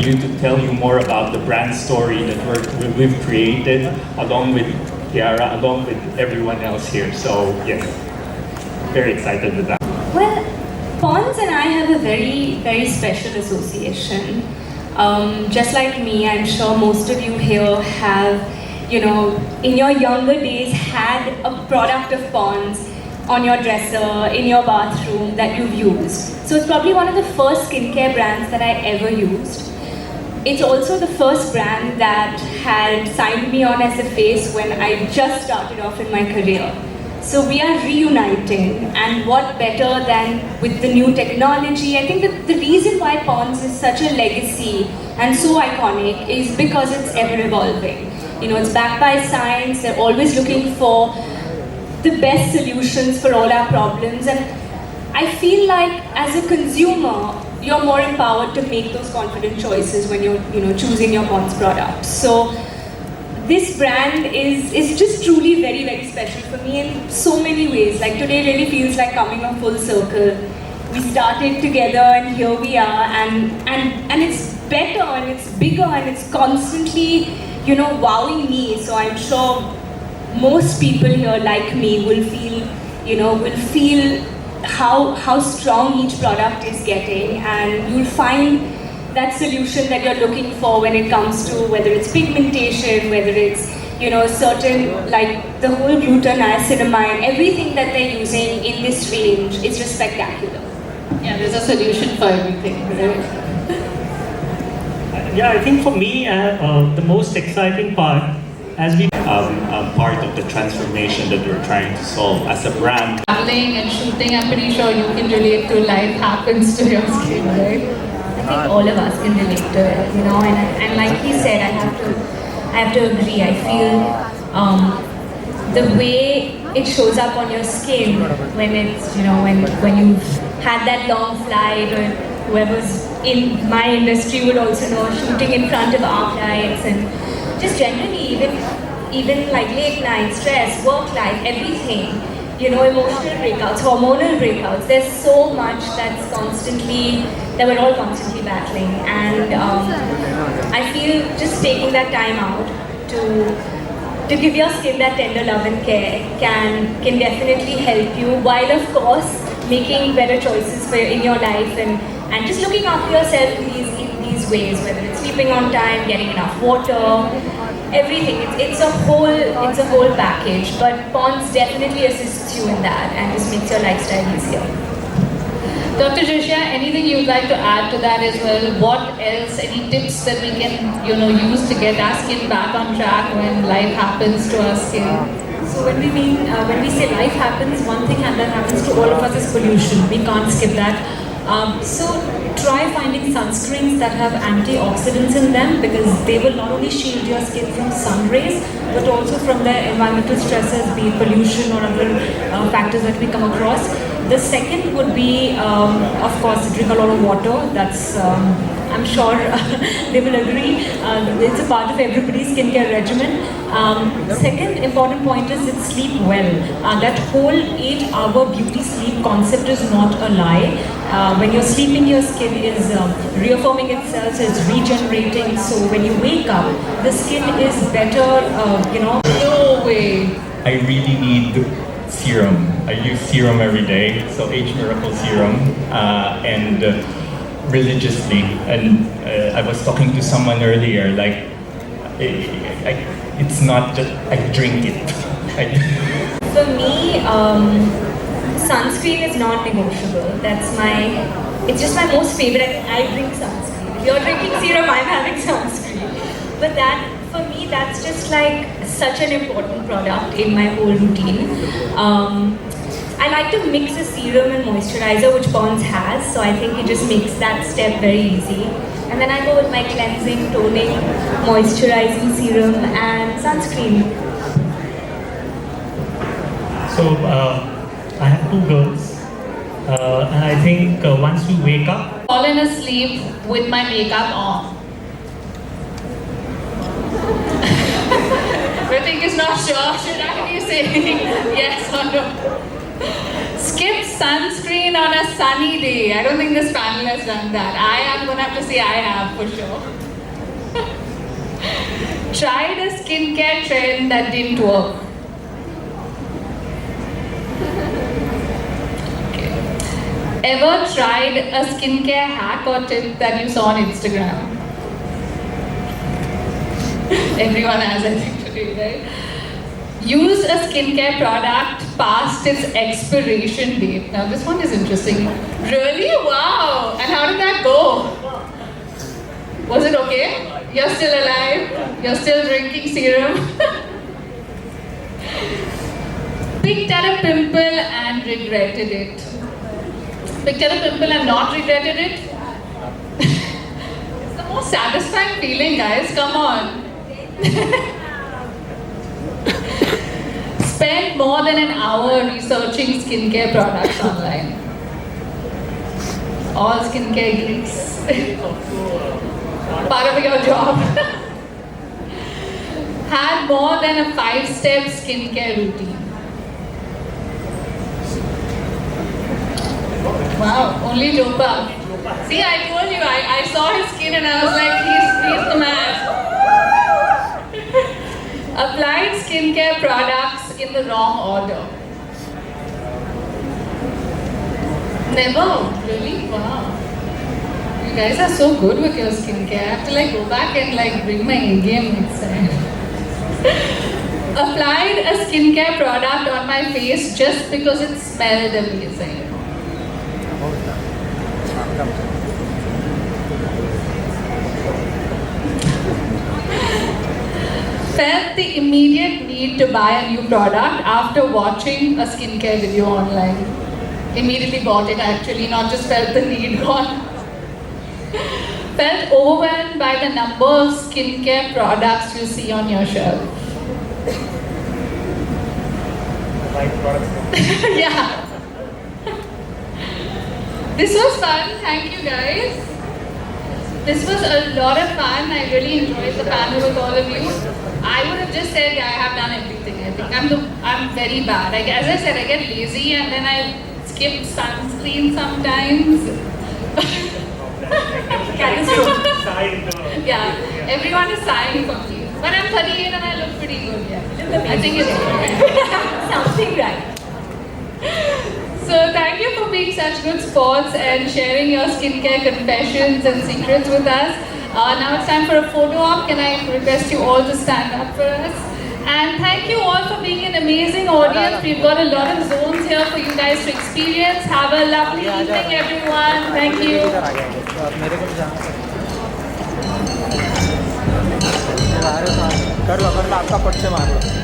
you to tell you more about the brand story that we've created along with Kiara, along with everyone else here. So yes, very excited with that. Well, Pond's and I have a very, very special association. Just like me, I'm sure most of you here have, in your younger days had a product of Pond's on your dresser, in your bathroom that you've used. So it's probably one of the first skincare brands that I ever used. It's also the first brand that had signed me on as a face when I just started off in my career. So we are reuniting, and what better than with the new technology. I think that the reason why Pond's is such a legacy and so iconic is because it's ever evolving. It's backed by science, they're always looking for the best solutions for all our problems, and I feel like as a consumer, you're more empowered to make those confident choices when you're choosing your Pond's product. So this brand is just truly very, very special for me in so many ways. Like today really feels like coming a full circle. We started together and here we are, and it's better and it's bigger and it's constantly, wowing me. So I'm sure most people here like me will feel how strong each product is getting, and you'll find that solution that you're looking for when it comes to whether it's pigmentation, whether it's certain, like the whole glutaniacinamide, everything that they're using in this range is just spectacular. Yeah, there's a solution for everything, right? Yeah, I think for me, the most exciting part, as we part of the transformation that we're trying to solve as a brand. Traveling and shooting, I'm pretty sure you can relate to life happens to your skin, right? I think all of us can relate to it, and like he said, I have to agree. I feel the way it shows up on your skin when it's, when you've had that long flight, or whoever's in my industry would also know, shooting in front of arc lights, and just generally even like late night, stress, work life, everything, emotional breakouts, hormonal breakouts. There's so much that we're all constantly battling, and I feel just taking that time out to give your skin that tender love and care can definitely help you, while of course making better choices in your life and just looking after yourself in these ways, whether it's sleeping on time, getting enough water, everything. It's a whole package, but Pond's definitely assists you in that and just makes your lifestyle easier. Dr. Trisha, anything you'd like to add to that as well? What else? Any tips that we can, use to get our skin back on track when life happens to our skin? So when we say life happens, one thing that happens to all of us is pollution. We can't skip that. So try finding sunscreens that have antioxidants in them, because they will not only shield your skin from sun rays, but also from the environmental stresses, be it pollution or other factors that we come across. The second would be, of course, drink a lot of water. That's, I'm sure they will agree. It's a part of everybody's skincare regimen. Second important point is sleep well. That whole 8-hour beauty sleep concept is not a lie. When you're sleeping, your skin is reaffirming itself, it's regenerating. So when you wake up, the skin is better, No way. I really need serum. I use serum every day, so Age Miracle serum, and religiously. And I was talking to someone earlier, like, it's not just, I drink it. For me, sunscreen is non-negotiable. It's just my most favorite. I drink sunscreen. If you're drinking serum, I'm having sunscreen. But for me, that's just like such an important product in my whole routine. I like to mix a serum and moisturizer, which Pond's has, so I think it just makes that step very easy. And then I go with my cleansing, toning, moisturizing serum and sunscreen. So I have 2 girls, and I think once you wake up, Fallen asleep with my makeup on. Ritik is not sure. Should I be saying yes or no? Skip sunscreen on a sunny day. I don't think this panel has done that. I am going to have to say I have for sure. Tried a skincare trend that didn't work. Okay. Ever tried a skincare hack or tip that you saw on Instagram? Everyone has, I think, today, right? Use a skincare product past its expiration date. Now, this one is interesting. Really? Wow! And how did that go? Was it okay? You're still alive? You're still drinking serum? Picked at a pimple and regretted it. Picked at a pimple and not regretted it? It's the most satisfying feeling, guys. Come on. Spent more than an hour researching skincare products online. All skincare geeks. Part of your job. Had more than a 5-step skincare routine. Wow, only Dopa. See, I told you, I saw his skin and I was like, he's the man. Applied skincare products in the wrong order. Never? Really? Wow. You guys are so good with your skincare. I have to go back and bring my A game next time. Applied a skincare product on my face just because it smelled amazing. Felt the immediate need to buy a new product after watching a skincare video online. Immediately bought it actually, not just felt the need gone. Felt overwhelmed by the number of skincare products you see on your shelf. Yeah. This was fun, thank you guys. This was a lot of fun. I really enjoyed the panel with all of you. I would have just said, yeah, I have done everything. I think I'm very bad. As I said, I get lazy and then I skip sunscreen sometimes. Yeah, everyone is sighing for me. But I'm 38 and I look pretty good. Yeah, I think it's good. Something right. So thank you for being such good sports and sharing your skincare confessions and secrets with us. Now it's time for a photo op. Can I request you all to stand up for us? And thank you all for being an amazing audience. We've got a lot of zones here for you guys to experience. Have a lovely evening, everyone. Thank you. कर लो आपका पट से मार लो